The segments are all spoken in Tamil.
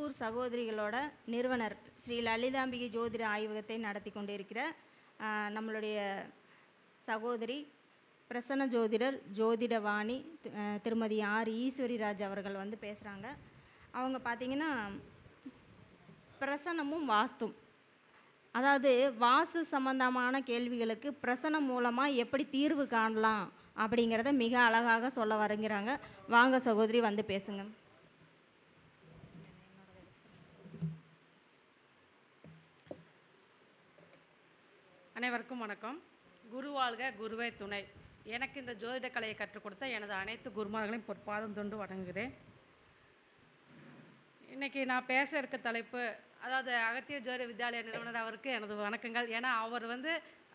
திருப்பூர் சகோதரிகளோட நிறுவனர் ஸ்ரீ லலிதாம்பிகை ஜோதிட ஆய்வகத்தை நடத்தி கொண்டிருக்கிற நம்மளுடைய சகோதரி பிரசன்ன ஜோதிடர் ஜோதிடவாணி திருமதி ஆர் ஈஸ்வரிராஜ் அவர்கள் வந்து பேசுகிறாங்க. அவங்க பார்த்திங்கன்னா பிரசனமும் வாஸ்தும், அதாவது வாஸ்து சம்பந்தமான கேள்விகளுக்கு பிரசனம் மூலமாக எப்படி தீர்வு காணலாம் அப்படிங்கிறத மிக அழகாக சொல்ல வருகிறாங்க. வாங்க சகோதரி, வந்து பேசுங்க. அனைவருக்கும் வணக்கம். குரு வாழ்க, குருவே துணை. எனக்கு இந்த ஜோதிட கலையை கற்றுக் கொடுத்த எனது அனைத்து குருமார்களையும் பொற்பாதம் தொண்டு வணங்குகிறேன். இன்றைக்கி நான் பேச இருக்க தலைப்பு, அதாவது அகத்திய ஜோதிட வித்யாலய நிறுவனர் அவருக்கு எனது வணக்கங்கள். ஏன்னா அவர் வந்து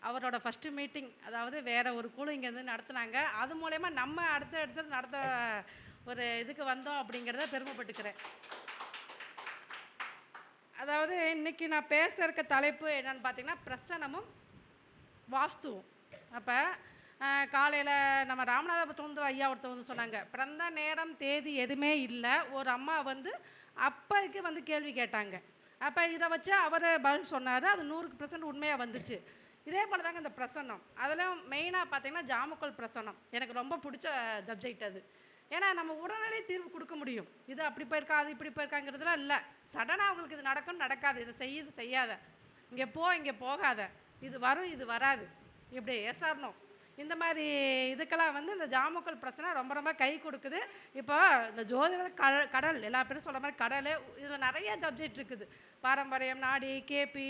அவரோட ஃபஸ்ட்டு மீட்டிங், அதாவது வேறு ஒரு குழு இங்கேருந்து நடத்துனாங்க. அது மூலயமா நம்ம அடுத்து நடத்த ஒரு இதுக்கு வந்தோம் அப்படிங்கிறத பெருமைப்பட்டுக்கிறேன். அதாவது இன்றைக்கி நான் பேச இருக்க தலைப்பு என்னென்னு பார்த்தீங்கன்னா பிரசனமும் வாஸ்துவும். அப்போ காலையில் நம்ம ராமநாதபுரத்தில் வந்து ஐயா ஒருத்தர் வந்து சொன்னாங்க, பிறந்த நேரம் தேதி எதுவுமே இல்லை. ஒரு அம்மா வந்து அப்போக்கு வந்து கேள்வி கேட்டாங்க. அப்போ இதை வச்சு அவர் பதில் சொன்னார். அது 100% உண்மையாக வந்துச்சு. இதே போல் தாங்க இந்த பிரசன்னம். அதில் மெயினாக பார்த்திங்கன்னா ஜாமக்கோல் பிரசன்னம் எனக்கு ரொம்ப பிடிச்ச சப்ஜெக்ட் அது. ஏன்னா நம்ம உடனடி தீர்வு கொடுக்க முடியும். இது அப்படி போயிருக்கா, அது இப்படி போயிருக்காங்கிறதுலாம் இல்லை. சடனாக அவங்களுக்கு இது நடக்கும், நடக்காது, இதை செய்யாத, இங்கே இங்கே போகாத, இது வரும், இது வராது, இப்படி எஸ்ஆர்னோ இந்த மாதிரி இதுக்கெல்லாம் வந்து இந்த ஜாமக்கோல் பிரச்சனை ரொம்ப ரொம்ப கை கொடுக்குது. இப்போ இந்த ஜோதிட கடல் எல்லா பேரும் சொல்கிற மாதிரி கடல், இதில் நிறைய சப்ஜெக்ட் இருக்குது. பாரம்பரியம், நாடி, கேபி,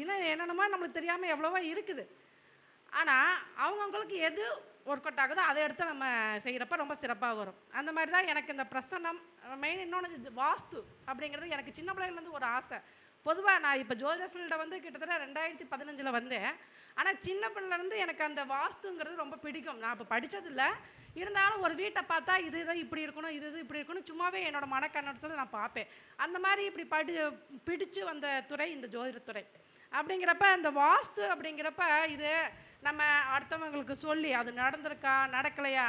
இன்னும் என்னென்னமோ நம்மளுக்கு தெரியாமல் எவ்வளவோ இருக்குது. ஆனால் அவங்கவுங்களுக்கு எது ஒர்க் அவுட் ஆகுதோ அதை எடுத்து நம்ம செய்கிறப்ப ரொம்ப சிறப்பாக வரும். அந்த மாதிரி தான் எனக்கு இந்த பிரசன்னம் மெயின். இன்னொன்று வாஸ்து அப்படிங்கிறது எனக்கு சின்ன பிள்ளைங்கலேருந்து ஒரு ஆசை. பொதுவாக நான் இப்போ ஜோதிட ஃபீல்டை வந்து கிட்டத்தட்ட 2015 வந்தேன். ஆனால் சின்ன பிள்ளைலேருந்து எனக்கு அந்த வாஸ்துங்கிறது ரொம்ப பிடிக்கும். நான் இப்போ படித்ததில்லை, இருந்தாலும் ஒரு வீட்டை பார்த்தா இது இப்படி இருக்கணும், இது இப்படி இருக்கணும், சும்மாவே என்னோடய மனக்கண்ணத்தில் நான் பார்ப்பேன். அந்த மாதிரி இப்படி பிடிச்சு வந்த துறை இந்த ஜோதிடத்துறை. அப்படிங்கிறப்ப இந்த வாஸ்து அப்படிங்கிறப்ப இது நம்ம அடுத்தவங்களுக்கு சொல்லி அது நடந்திருக்கா நடக்கலையா.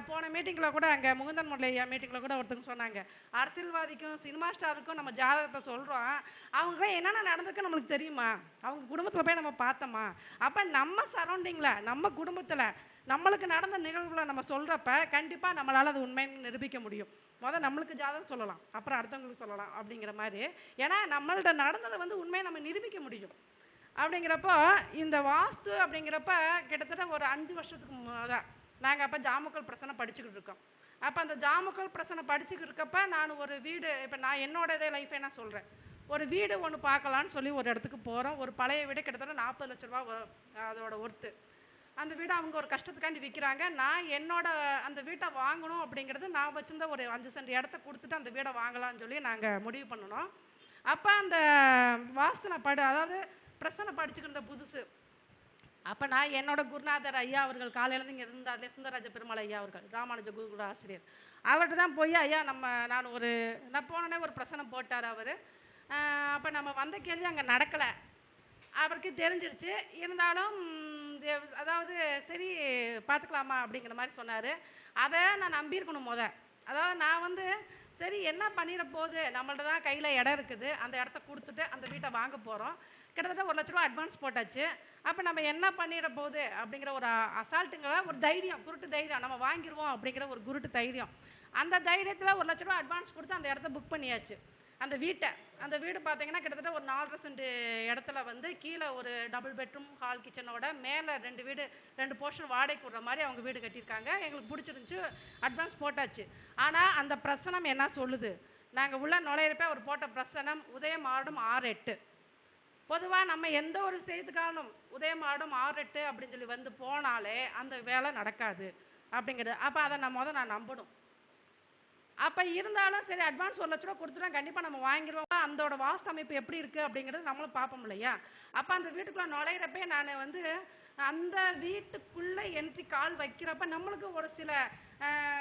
போன மீட்டிங்கில் கூட அங்கே முகுந்தன் முல்லையா மீட்டிங்கில் கூட ஒருத்தவங்க சொன்னாங்க, அரசியல்வாதிக்கும் சினிமா ஸ்டாருக்கும் நம்ம ஜாதகத்தை சொல்கிறோம், அவங்க என்னென்ன நடந்திருக்கு நம்மளுக்கு தெரியுமா, அவங்க குடும்பத்தில் போய் நம்ம பார்த்தோமா. அப்போ நம்ம சரௌண்டிங்கில் நம்ம குடும்பத்தில் நம்மளுக்கு நடந்த நிகழ்வுகளை நம்ம சொல்கிறப்ப கண்டிப்பாக நம்மளால் அது உண்மைன்னு நிரூபிக்க முடியும். முதல் நம்மளுக்கு ஜாதகம் சொல்லலாம், அப்புறம் அடுத்தவங்களுக்கு சொல்லலாம் அப்படிங்கிற மாதிரி. ஏன்னா நம்மள்ட்ட நடந்ததை வந்து உண்மையை நம்ம நிரூபிக்க முடியும். அப்படிங்கிறப்போ இந்த வாஸ்து அப்படிங்கிறப்ப கிட்டத்தட்ட ஒரு 5 வருஷத்துக்கு தான் நாங்கள் அப்போ ஜாமக்கோல் பிரச்சனை படிச்சுக்கிட்டு இருக்கோம். அப்போ அந்த ஜாமக்கோல் பிரச்சனை படிச்சுக்கிட்டு இருக்கப்ப நான் ஒரு வீடு, இப்போ நான் என்னோட இதே லைஃபே நான் சொல்கிறேன், ஒரு வீடு ஒன்று பார்க்கலான்னு சொல்லி ஒரு இடத்துக்கு போகிறோம். ஒரு பழைய வீடு, கிட்டத்தட்ட 40 லட்ச ரூபா அதோட ஒர்த்து. அந்த வீடை அவங்க ஒரு கஷ்டத்துக்காண்டி விற்கிறாங்க. நான் என்னோட அந்த வீட்டை வாங்கணும் அப்படிங்கிறது நான் வச்சுருந்த ஒரு 5 சென்ட் இடத்த கொடுத்துட்டு அந்த வீடை வாங்கலாம்னு சொல்லி நாங்கள் முடிவு பண்ணணும். அப்போ அந்த வாஸ்து நான் அதாவது பிரசனை படிச்சுக்கிட்ட புதுசு. அப்போ நான் என்னோட குருநாதர் ஐயா அவர்கள் காலையிலேருந்து இங்கே இருந்தார், சுந்தரராஜ பெருமாள் ஐயா அவர்கள், ராமானுஜ குரு ஆசிரியர். அவர்கிட்ட தான் போய் ஐயா நான் போனோடனே ஒரு பிரசனம் போட்டார் அவர். அப்போ நம்ம வந்த கேள்வி அங்கே நடக்கலை, அவருக்கு தெரிஞ்சிருச்சு. இருந்தாலும் அதாவது சரி பார்த்துக்கலாமா அப்படிங்கிற மாதிரி சொன்னார். அதை நான் நம்பியிருக்கணும் அதாவது நான் வந்து சரி என்ன பண்ணிட போகுது, நம்மள்ட்ட தான் கையில் இடம் இருக்குது, அந்த இடத்த கொடுத்துட்டு அந்த வீட்டை வாங்க போகிறோம். கிட்டத்தட்ட 1 லட்ச ரூபா அட்வான்ஸ் போட்டாச்சு. அப்போ நம்ம என்ன பண்ணிட போகுது அப்படிங்கிற ஒரு அசால்ட்டுங்கிற ஒரு தைரியம், குருட்டு தைரியம், நம்ம வாங்கிடுவோம் அப்படிங்கிற ஒரு குருட்டு தைரியம். அந்த தைரியத்தில் 1 லட்ச ரூபா அட்வான்ஸ் கொடுத்து அந்த இடத்த புக் பண்ணியாச்சு. அந்த வீடு பார்த்தீங்கன்னா கிட்டத்தட்ட ஒரு 4 சென்ட் இடத்துல வந்து கீழே ஒரு டபுள் பெட்ரூம் ஹால் கிச்சனோட மேலே 2 போர்ஷன் வாடகைக்கு விடுற மாதிரி அவங்க வீடு கட்டியிருக்காங்க. எங்களுக்கு பிடிச்சிருந்துச்சி, அட்வான்ஸ் போட்டாச்சு. ஆனால் அந்த பிரசனம் என்ன சொல்லுது, நாங்கள் உள்ள நுழையிறப்ப அவர் போட்ட பிரசனம் உதயம் ஆடும் 6-8. பொதுவாக நம்ம எந்த ஒரு செய்திக்காலும் உதயம் ஆடும் 6-8 அப்படின்னு சொல்லி வந்து போனாலே அந்த வேலை நடக்காது அப்படிங்கிறது. அப்போ அதை நான் நம்பணும். அப்போ இருந்தாலும் சரி அட்வான்ஸ் 1 லட்ச ரூபா கொடுத்துட்டா கண்டிப்பாக நம்ம வாங்கிடுவோம். அதோட வாஸ்து அமைப்பு எப்படி இருக்குது அப்படிங்கிறது நம்மளும் பார்ப்போம் இல்லையா. அப்போ அந்த வீட்டுக்குள்ளே நுழையிறப்பே நான் வந்து அந்த வீட்டுக்குள்ளே என்ட்ரி கால் வைக்கிறப்ப நம்மளுக்கு ஒரு சில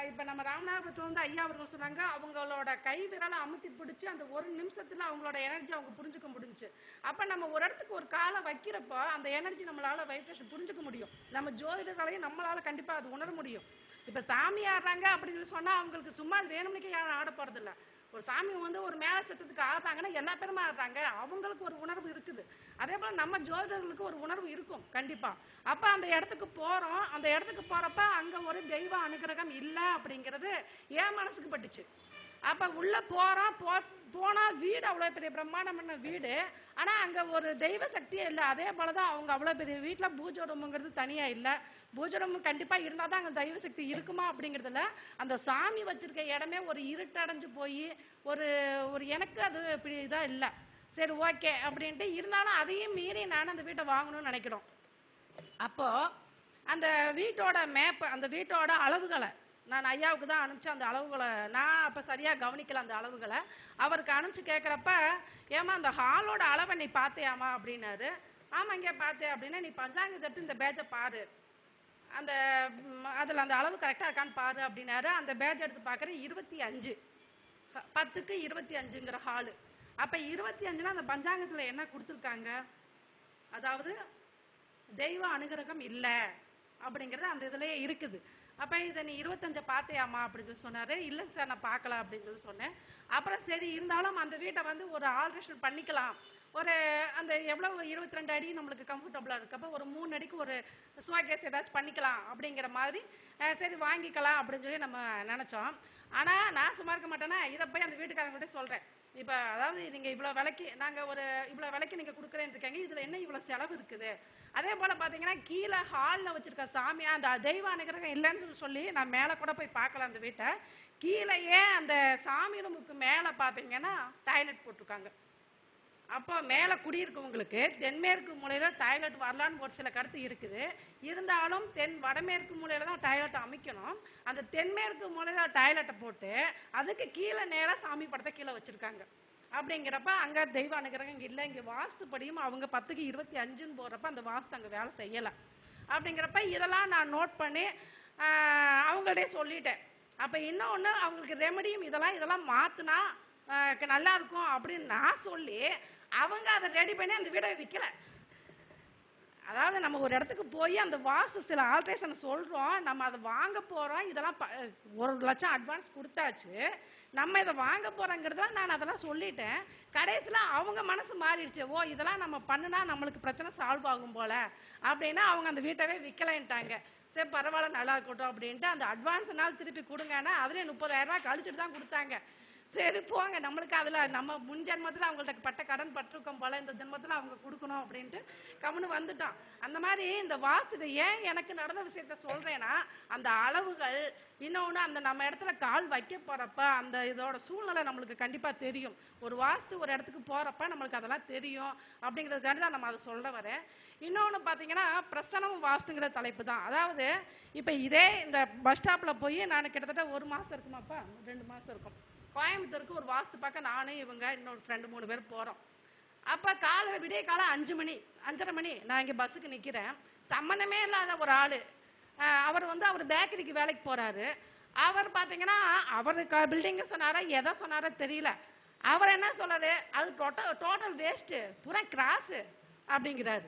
இப்போ நம்ம ராமநாதபுரத்தில் வந்து ஐயா அவர்கள் சொன்னாங்க, அவங்களோட கை விரலை அமுத்தி பிடிச்சி அந்த 1 நிமிஷத்தில் அவங்களோட எனர்ஜி அவங்க புரிஞ்சுக்க முடிஞ்சு. அப்போ நம்ம ஒரு இடத்துக்கு ஒரு காலை வைக்கிறப்போ அந்த எனர்ஜி நம்மளால் வைப்ரேஷன் புரிஞ்சுக்க முடியும். நம்ம ஜோதிடர்களையும் நம்மளால் கண்டிப்பாக அது உணர முடியும். இப்போ சாமி ஆடுறாங்க அப்படின்னு சொல்லி சொன்னால் அவங்களுக்கு சும்மா அது வேணும்னுக்கே யாரும் ஆட போகிறதில்ல. ஒரு சாமி வந்து ஒரு மேல சத்தத்துக்கு ஆடுறாங்கன்னா எல்லா பேருமே ஆடுறாங்க, அவங்களுக்கு ஒரு உணர்வு இருக்குது. அதே போல நம்ம ஜோதிடர்களுக்கு ஒரு உணர்வு இருக்கும் கண்டிப்பா. அப்ப அந்த இடத்துக்கு போறோம், அந்த இடத்துக்கு போறப்ப அங்க ஒரு தெய்வ அனுகிரகம் இல்லை அப்படிங்கிறது என் மனசுக்கு பட்டுச்சு. அப்ப உள்ள போறோம், போனா வீடு அவ்வளவு பெரிய பிரம்மாண்டமான வீடு, ஆனா அங்க ஒரு தெய்வ சக்தியே இல்லை. அதே போலதான் அவங்க அவ்வளவு பெரிய வீட்டுல பூஜை ரூமுங்கிறது தனியா இல்லை. பூஜை ரூம் கண்டிப்பா இருந்தாதான் அங்க தெய்வ சக்தி இருக்குமா அப்படிங்கிறதுல அந்த சாமி வச்சிருக்க இடமே ஒரு இருட்டடைஞ்சு போய் ஒரு ஒரு எனக்கு அது இப்படி இதா இல்லை. சரி ஓகே அப்படின்ட்டு இருந்தாலும் அதையும் மீறி நான் அந்த வீட்டை வாங்கணும்னு நினைக்கிறோம். அப்போ அந்த வீட்டோட மேப், அந்த வீட்டோட அளவுகளை நான் ஐயாவுக்கு தான் அனுப்பிச்சு, அந்த அளவுகளை நான் அப்போ சரியாக கவனிக்கல. அந்த அளவுகளை அவருக்கு அனுப்பிச்சு கேட்குறப்ப, ஏமா அந்த ஹாலோட அளவை நீ பார்த்தியாமா அப்படின்னாரு. ஆமாம் இங்கே பார்த்தேன் அப்படின்னா, நீ பஞ்சாங்கத்தை எடுத்து இந்த பேஜை பாரு, அந்த அதில் அந்த அளவு கரெக்டாக இருக்கான்னு பாரு அப்படின்னாரு. அந்த பேஜ் எடுத்து பார்க்குறேன் 25, 10க்கு 25ங்கிற ஹாலு. அப்போ 25னா அந்த பஞ்சாங்கத்தில் என்ன கொடுத்துருக்காங்க, அதாவது தெய்வ அனுகிரகம் இல்லை அப்படிங்கிறது அந்த இதுலேயே இருக்குது. அப்போ இதை நீ 25 பார்த்தியாமா அப்படின்னு சொல்லி சொன்னார். இல்லைங்க சார் நான் பார்க்கல அப்படின்னு சொல்லி சொன்னேன். அப்புறம் சரி இருந்தாலும் அந்த வீட்டை வந்து ஒரு ஆல்ட்ரேஷன் பண்ணிக்கலாம், ஒரு அந்த எவ்வளோ 22 அடி நம்மளுக்கு கம்ஃபர்டபுளாக இருக்கப்போ ஒரு 3 அடிக்கு ஒரு ஷோகேஸ் ஏதாச்சும் பண்ணிக்கலாம் அப்படிங்கிற மாதிரி சரி வாங்கிக்கலாம் அப்படின்னு சொல்லி நம்ம நினச்சோம். ஆனால் நான் சும்மா இருக்க மாட்டேன்னா இதை போய் அந்த வீட்டுக்காரங்கிட்ட சொல்கிறேன். இப்போ அதாவது நீங்கள் இவ்வளோ விலைக்கு நாங்கள் ஒரு இவ்வளோ விலைக்கு நீங்கள் கொடுக்குறேன்னு இருக்காங்க, இதில் என்ன இவ்வளோ செலவு இருக்குது. அதே போல் பார்த்தீங்கன்னா கீழே ஹாலில் வச்சுருக்க சாமி அந்த தெய்வ அனுகிரகம் இல்லைன்னு சொல்லி நான் மேலே கூட போய் பார்க்கலாம் அந்த வீட்டை. கீழேயே அந்த சாமி ரூமுக்கு மேலே பார்த்தீங்கன்னா டாய்லெட் போட்டிருக்காங்க. அப்போ மேலே குடியிருக்கவங்களுக்கு தென்மேற்கு மூலையில் டாய்லெட் வரலான்னு ஒரு சில கருத்து இருக்குது. இருந்தாலும் வடமேற்கு மூலையில் தான் டாய்லெட் அமைக்கணும். அந்த தென்மேற்கு மூலையில் டாய்லெட்டை போட்டு அதுக்கு கீழே நேராக சாமி படத்தை கீழே வச்சுருக்காங்க. அப்படிங்கிறப்ப அங்கே தெய்வ அனுகிரகம் இல்லை. இங்கே வாஸ்துப்படியும் அவங்க 10க்கு 25ன்னு போகிறப்ப அந்த வாஸ்து அங்கே வேலை செய்யலை. அப்படிங்கிறப்ப இதெல்லாம் நான் நோட் பண்ணி அவங்கள்டே சொல்லிட்டேன். அப்போ இன்னொன்று அவங்களுக்கு ரெமடியும் இதெல்லாம் மாற்றினா நல்லா இருக்கும் அப்படின்னு நான் சொல்லி அவங்க அதை ரெடி பண்ணி அந்த வீடை விற்கலை. அதாவது நம்ம ஒரு இடத்துக்கு போய் அந்த வாஸ்து சில ஆல்ட்ரேஷன் சொல்கிறோம், நம்ம அதை வாங்க போகிறோம், இதெல்லாம் 1 லட்சம் அட்வான்ஸ் கொடுத்தாச்சு, நம்ம இதை வாங்க போகிறோங்கிறத நான் அதெல்லாம் சொல்லிட்டேன். கடைசியில் அவங்க மனசு மாறிடுச்சு, ஓ இதெல்லாம் நம்ம பண்ணுனா நம்மளுக்கு பிரச்சனை சால்வ் ஆகும் போல் அப்படின்னா அவங்க அந்த வீட்டவே விற்கலைன்ட்டாங்க. சரி பரவாயில்ல நல்லா இருக்கட்டும் அப்படின்ட்டு அந்த அட்வான்ஸ் நாள் திருப்பி கொடுங்கன்னா அதுலேயே 30,000 ரூபா கழிச்சுட்டு தான் கொடுத்தாங்க. சரி போங்க, நம்மளுக்கு அதில் நம்ம முன் ஜென்மத்தில் அவங்கள்ட்ட பட்ட கடன் பட்டிருக்கோம் போல், இந்த ஜென்மத்தில் அவங்க கொடுக்கணும் அப்படின்ட்டு கம்முன்னு வந்துட்டோம். அந்த மாதிரி இந்த வாஸ்து ஏன் எனக்கு நடந்த விஷயத்த சொல்கிறேன்னா, அந்த அளவுகள் இன்னொன்று அந்த நம்ம இடத்துல கால் வைக்க போகிறப்ப அந்த இதோட சூழ்நிலை நம்மளுக்கு கண்டிப்பாக தெரியும். ஒரு வாஸ்து ஒரு இடத்துக்கு போகிறப்ப நம்மளுக்கு அதெல்லாம் தெரியும் அப்படிங்கிறதுக்காண்டி தான் நம்ம அதை சொல்ல வரேன். இன்னொன்று பார்த்தீங்கன்னா பிரசனம் வாஸ்துங்கிற தலைப்பு தான். அதாவது இப்போ இதே இந்த பஸ் ஸ்டாப்பில் போய் நான் கிட்டத்தட்ட 1 மாதம் இருக்குமாப்பா, 2 மாதம் இருக்கும், கோயம்புத்தூருக்கு ஒரு வாஸ்து பார்க்க நானும் இவங்க இன்னொரு ஃப்ரெண்டு 3 பேர் போகிறோம். அப்போ விடிய காலம் 5 மணி 5:30 மணி நான் இங்கே பஸ்ஸுக்கு நிற்கிறேன். சம்மந்தமே இல்லாத ஒரு ஆள், அவர் அவர் பேக்கரிக்கு வேலைக்கு போகிறாரு. அவர் பார்த்தீங்கன்னா அவர் பில்டிங்கு சொன்னாரா எதை சொன்னாரோ தெரியல, அவர் என்ன சொல்கிறாரு, அது டோட்டல் வேஸ்ட்டு பூரா கிராஸு அப்படிங்கிறாரு.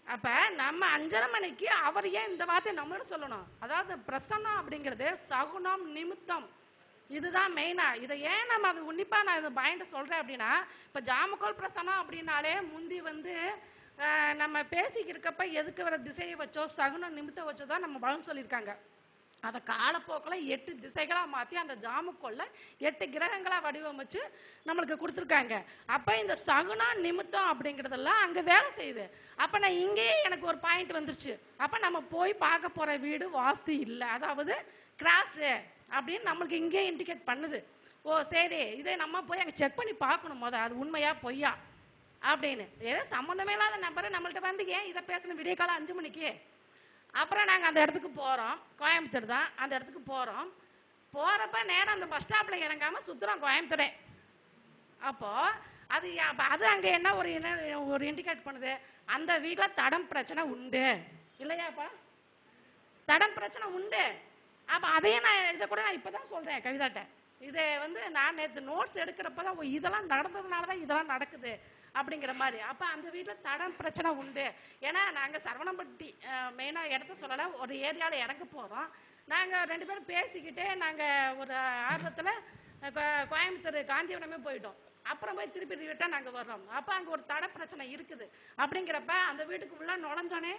அப்போ நம்ம 5:30 மணிக்கு அவர் ஏன் இந்த வார்த்தையை நம்மளும் சொல்லணும். அதாவது பிரசன்னம் அப்படிங்கிறது சகுனம் நிமித்தம், இதுதான் மெயினாக. இதை ஏன் நம்ம அது உன்னிப்பாக நான் இதை பாயிண்ட்டை சொல்கிறேன் அப்படின்னா, இப்போ ஜாமக்கோல் பிரசனம் அப்படின்னாலே முந்தி நம்ம பேசிக்கிருக்கப்ப எதுக்கு வர திசையை வச்சோ சகுனம் நிமித்தம் வச்சோ தான் நம்ம பலன் சொல்லியிருக்காங்க. அதை காலப்போக்கில் 8 திசைகளாக மாற்றி அந்த ஜாமுக்கோல்ல 8 கிரகங்களாக வடிவமைச்சு நம்மளுக்கு கொடுத்துருக்காங்க. அப்போ இந்த சகுனா நிமித்தம் அப்படிங்கிறதெல்லாம் அங்கே வேலை செய்யுது. அப்போ நான் இங்கேயே எனக்கு ஒரு பாயிண்ட் வந்துருச்சு. அப்போ நம்ம போய் பார்க்க போகிற வீடு வாஸ்து இல்லை, அதாவது கிராஸு அப்படின்னு நம்மளுக்கு இங்கே இண்டிகேட் பண்ணுது. ஓ சரி, இதை நம்ம போய் அங்கே செக் பண்ணி பார்க்கணும் அது உண்மையா பொய்யா அப்படின்னு. ஏதோ சம்மந்தமே இல்லாத நம்பரை நம்மள்ட்ட வந்து ஏன் இதை பேசணும் விடிய காலம் 5 மணிக்கு. அப்புறம் நாங்கள் அந்த இடத்துக்கு போகிறோம், கோயம்புத்தூர் தான். அந்த இடத்துக்கு போகிறப்ப நேரம் அந்த பஸ் ஸ்டாப்பில் இறங்காமல் சுற்றுறோம் கோயம்புத்தூரே. அப்போது அது அங்கே என்ன ஒரு இண்டிகேட் பண்ணுது, அந்த வீட்டில் தடம் பிரச்சனை உண்டு இல்லையாப்பா, தடம் பிரச்சனை உண்டு. அப்போ அதையே இதை கூட நான் இப்போ தான் சொல்கிறேன் கவிதாட்ட. இதை நான் நேற்று நோட்ஸ் எடுக்கிறப்ப தான் இதெல்லாம் நடந்ததுனால தான் இதெல்லாம் நடக்குது அப்படிங்கிற மாதிரி. அப்போ அந்த வீட்டில் தடம் பிரச்சனை உண்டு. ஏன்னா நாங்கள் சரவணம்பட்டி மெயினாக இடத்த சொல்லலை, ஒரு ஏரியாவில் இறங்க போகிறோம். நாங்கள் 2 பேரும் பேசிக்கிட்டே நாங்கள் ஒரு ஆர்வத்தில் கோயம்புத்தூர் காந்திபுரமே போயிட்டோம். அப்புறம் போய் திருப்பி ரிட்டர்ன் நாங்கள் வர்றோம். அப்போ அங்கே ஒரு தடை பிரச்சனை இருக்குது. அப்படிங்கிறப்ப அந்த வீட்டுக்கு உள்ளே நுழைஞ்சோன்னே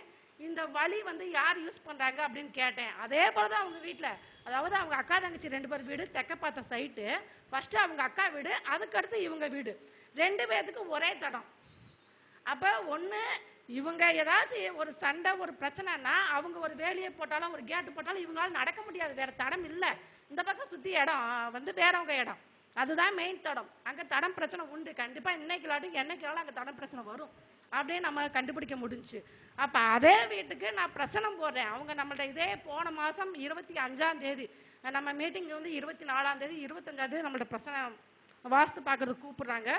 இந்த வழி வந்து யார் யூஸ் பண்ணுறாங்க அப்படின்னு கேட்டேன். அதே போல் தான் அவங்க வீட்டில், அதாவது அவங்க அக்கா தங்கச்சி 2 பேர் வீடு தெற்க பார்த்த சைட்டு. ஃபஸ்ட்டு அவங்க அக்கா வீடு, அதுக்கடுத்து இவங்க வீடு, 2 பேர்த்துக்கு ஒரே தடம். அப்போ ஒன்று இவங்க ஏதாச்சும் ஒரு சண்டை ஒரு பிரச்சனைனா அவங்க ஒரு வேலியை போட்டாலும் ஒரு கேட்டு போட்டாலும் இவங்களால நடக்க முடியாது, வேற தடம் இல்லை. இந்த பக்கம் சுற்றி இடம் வந்து வேறவங்க இடம், அதுதான் மெயின் தடம். அங்கே தடம் பிரச்சனை உண்டு. கண்டிப்பாக இன்னைக்கு இல்லாட்டி என்னைக்குனாலும் அங்கே தடம் பிரச்சனை வரும் அப்படியே நம்ம கண்டுபிடிக்க முடிஞ்சுச்சு. அப்போ அதே வீட்டுக்கு நான் பிரசனம் போடுறேன். அவங்க நம்மள்ட்ட இதே போன மாதம் 25ஆம் தேதி நம்ம மீட்டிங் வந்து 24ஆம் தேதி 25ஆம் தேதி நம்மள்ட்ட பிரசனம் வாஸ்து பார்க்கறதுக்கு கூப்பிடுறாங்க.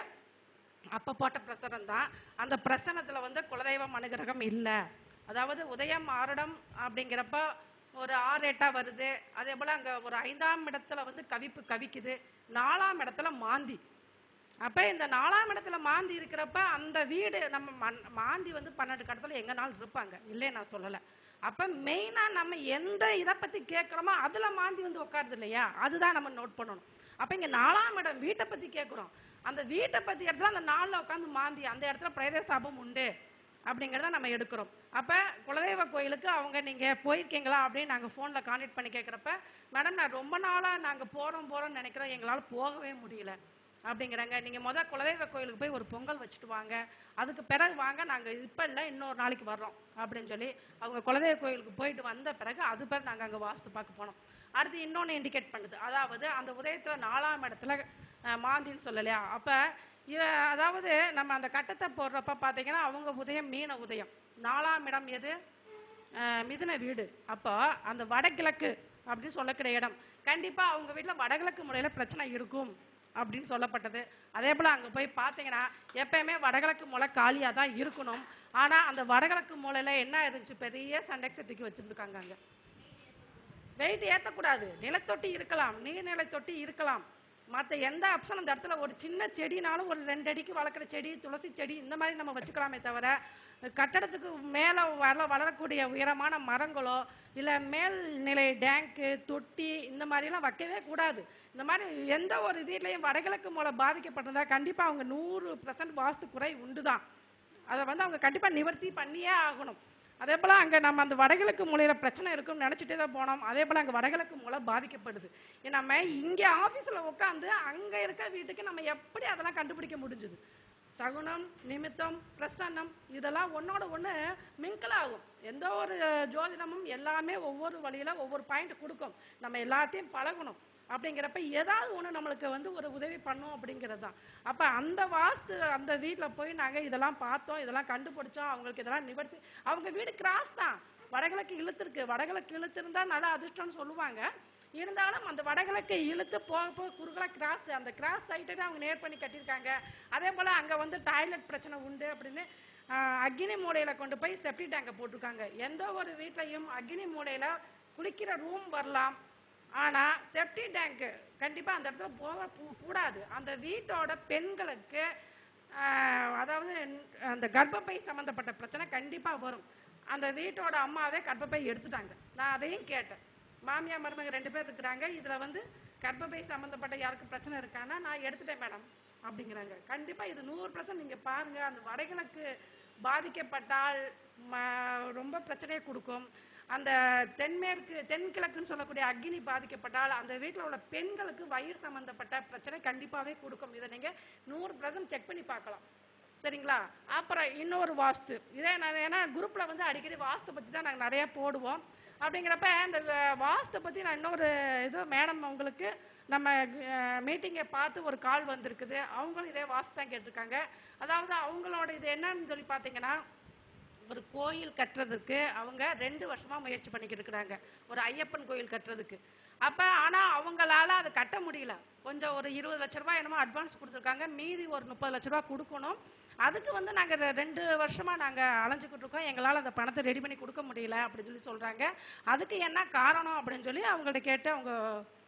அப்போ போட்ட பிரசனம் தான். அந்த பிரசனத்தில் வந்து குலதெய்வம் அனுகிரகம் இல்லை. அதாவது உதயம் ஆருடம் அப்படிங்கிறப்ப ஒரு 6 8 வருது. அதே போல் அங்கே ஒரு 5ஆம் இடத்துல வந்து கவிப்பு கவிக்குது, 4ஆம் இடத்துல மாந்தி. அப்போ இந்த 4ஆம் இடத்துல மாந்தி இருக்கிறப்ப அந்த வீடு நம்ம மாந்தி வந்து 12 கடத்தில் எங்கேனாலும் இருப்பாங்க, இல்லையே நான் சொல்லலை. அப்போ மெயினாக நம்ம எந்த இதை பற்றி கேட்குறோமோ அதில் மாந்தி வந்து உட்காருது இல்லையா, அதுதான் நம்ம நோட் பண்ணணும். அப்போ இங்கே 4ஆம் இடம் வீட்டை பற்றி கேட்குறோம். அந்த வீட்டை பற்றி இடத்துல அந்த 4ல் உட்காந்து மாந்தி, அந்த இடத்துல பிரேத சாபம் உண்டு அப்படிங்கிறத நம்ம எடுக்கிறோம். அப்போ குலதெய்வ கோயிலுக்கு அவங்க நீங்கள் போயிருக்கீங்களா அப்படின்னு நாங்கள் ஃபோனில் கான்டாக்ட் பண்ணி கேட்குறப்ப, மேடம் நான் ரொம்ப நாளாக நாங்கள் போகிறோம்னு நினைக்கிறோம், எங்களால் போகவே முடியல அப்படிங்கிறாங்க. நீங்கள் குலதெய்வ கோயிலுக்கு போய் ஒரு பொங்கல் வச்சுட்டு வாங்க, அதுக்கு பிறகு வாங்க, நாங்கள் இப்போ இல்லை இன்னொரு நாளைக்கு வர்றோம் அப்படின்னு சொல்லி அவங்க குலதெய்வ கோயிலுக்கு போயிட்டு வந்த பிறகு அது பேர் நாங்கள் அங்கே வாஸ்து பார்க்க போனோம். அடுத்து இன்னொன்று இண்டிகேட் பண்ணுது, அதாவது அந்த உதயத்தில் 4ஆம் இடத்துல மாந்தின்னு சொல்லலையா. அப்போ அதாவது நம்ம அந்த கட்டத்தை போடுறப்ப பார்த்தீங்கன்னா அவங்க உதயம் மீன உதயம், 4ஆம் இடம் எது மிதுன வீடு. அப்போ அந்த வடகிழக்கு அப்படின்னு சொல்லக்கூடிய இடம் கண்டிப்பாக அவங்க வீட்டில் வடகிழக்கு முறையில் பிரச்சனை இருக்கும் அப்படின்னு சொல்லப்பட்டது. அதே போல் அங்கே போய் பார்த்தீங்கன்னா எப்பயுமே வடகிழக்கு மூலை காலியாக தான் இருக்கணும். ஆனால் அந்த வடகிழக்கு மூலையில் என்ன இருந்துச்சு, பெரிய சண்டை சக்திக்கு வச்சுருந்துருக்காங்க. அங்கே வெயிட் ஏற்றக்கூடாது, நிலத்தொட்டி இருக்கலாம், நீர்நிலை தொட்டி இருக்கலாம், மற்ற எந்த ஆப்ஷன் அந்த இடத்துல ஒரு சின்ன செடினாலும் ஒரு 2 அடிக்கு வளர்க்குற செடி, துளசி செடி இந்த மாதிரி நம்ம வச்சுக்கலாமே தவிர கட்டடத்துக்கு மேலே வளரக்கூடிய உயரமான மரங்களோ இல்லை மேல்நிலை டேங்கு தொட்டி இந்த மாதிரிலாம் வைக்கவே கூடாது. இந்த மாதிரி எந்த ஒரு வீட்லையும் வடகிழக்கு மூலம் பாதிக்கப்பட்டிருந்தா கண்டிப்பாக அவங்க 100% வாஸ்து குறை உண்டு தான். அதை வந்து அவங்க கண்டிப்பாக நிவர்த்தி பண்ணியே ஆகணும். அதே போல் அங்கே நம்ம அந்த வடகிழக்கு மூலையில் பிரச்சனை இருக்குன்னு நினச்சிட்டே தான் போனோம். அதே போல் அங்கே வடகிழக்கு மூலை பாதிக்கப்படுது. நம்ம இங்கே ஆஃபீஸில் உட்காந்து அங்கே இருக்க வீட்டுக்கு நம்ம எப்படி அதெல்லாம் கண்டுபிடிக்க முடிஞ்சுது? சகுனம், நிமித்தம், பிரசன்னம் இதெல்லாம் ஒன்றோட ஒன்று மிங்கிள் ஆகும். எந்த ஒரு ஜோதிடமும் எல்லாமே ஒவ்வொரு வழியில் ஒவ்வொரு பாயிண்ட் கொடுக்கும். நம்ம எல்லாத்தையும் பழகணும். அப்படிங்கிறப்ப ஏதாவது ஒன்று நம்மளுக்கு வந்து ஒரு உதவி பண்ணும் அப்படிங்கிறது தான். அப்போ அந்த வாஸ்து அந்த வீட்டில் போய் நாங்கள் இதெல்லாம் பார்த்தோம், இதெல்லாம் கண்டுபிடிச்சோம். அவங்களுக்கு இதெல்லாம் நிவர்த்தி. அவங்க வீடு கிராஸ் தான், வடகிழக்கு இழுத்துருக்கு. வடகிழக்கு இழுத்துருந்தா நல்லா அதிர்ஷ்டம்னு சொல்லுவாங்க. இருந்தாலும் அந்த வடகிழக்கு இழுத்து போக போக குறுகலாக கிராஸ், அந்த கிராஸ் சைட்டை தான் அவங்க நேர் பண்ணி கட்டியிருக்காங்க. அதே போல் அங்கே வந்து டாய்லெட் பிரச்சனை உண்டு அப்படின்னு அக்னி மூலையில் கொண்டு போய் செப்டி டேங்கை போட்டிருக்காங்க. எந்த ஒரு வீட்லையும் அக்னி மூலையில் குளிக்கிற ரூம் வரலாம், ஆனால் செப்டி டேங்க்கு கண்டிப்பாக அந்த இடத்துல போக கூடாது. அந்த வீட்டோட பெண்களுக்கு அதாவது அந்த கர்ப்பப்பை சம்மந்தப்பட்ட பிரச்சனை கண்டிப்பாக வரும். அந்த வீட்டோட அம்மாவே கர்ப்பப்பை எடுத்துட்டாங்க. நான் அதையும் கேட்டேன். மாமியார் மருமக 2 பேர் இருக்கிறாங்க, இதில் வந்து கர்ப்பப்பை சம்மந்தப்பட்ட யாருக்கு பிரச்சனை இருக்கான்னா நான் எடுத்துட்டேன் மேடம் அப்படிங்கிறாங்க. கண்டிப்பாக இது 100% நீங்கள் பாருங்கள். அந்த வடகிழக்கு பாதிக்கப்பட்டால் ரொம்ப பிரச்சனையை கொடுக்கும். அந்த தென்கிழக்குன்னு சொல்லக்கூடிய அக்னி பாதிக்கப்பட்டால் அந்த வீட்டில் உள்ள பெண்களுக்கு வயிறு சம்மந்தப்பட்ட பிரச்சனை கண்டிப்பாகவே கொடுக்கும். இதை நீங்கள் 100% செக் பண்ணி பார்க்கலாம். சரிங்களா? அப்புறம் இன்னொரு வாஸ்து இதே நான் ஏன்னா குரூப்பில் வந்து அடிக்கடி வாஸ்து பற்றி தான் நாங்கள் நிறையா போடுவோம். அப்படிங்கிறப்ப இந்த வாஸ்து பற்றி நான் இன்னொரு இது மேடம் அவங்களுக்கு நம்ம மீட்டிங்கை பார்த்து ஒரு கால் வந்திருக்குது. அவங்களும் இதே வாஸ்து தான் கேட்டிருக்காங்க. அதாவது அவங்களோட இது என்னன்னு சொல்லி பார்த்தீங்கன்னா, ஒரு கோயில் கட்டுறதுக்கு அவங்க 2 வருஷமாக முயற்சி பண்ணிக்கிட்டு இருக்கிறாங்க, ஒரு ஐயப்பன் கோயில் கட்டுறதுக்கு. அப்போ ஆனால் அவங்களால அதை கட்ட முடியல. கொஞ்சம் ஒரு 20 லட்ச ரூபா என்னமோ அட்வான்ஸ் கொடுத்துருக்காங்க, மீதி ஒரு 30 லட்ச ரூபா கொடுக்கணும். அதுக்கு வந்து நாங்கள் 2 வருஷமாக நாங்கள் அலைஞ்சிக்கிட்டு இருக்கோம், எங்களால் அந்த பணத்தை ரெடி பண்ணி கொடுக்க முடியல அப்படின்னு சொல்லி சொல்கிறாங்க. அதுக்கு என்ன காரணம் அப்படின்னு சொல்லி அவங்கள்ட்ட கேட்டு அவங்க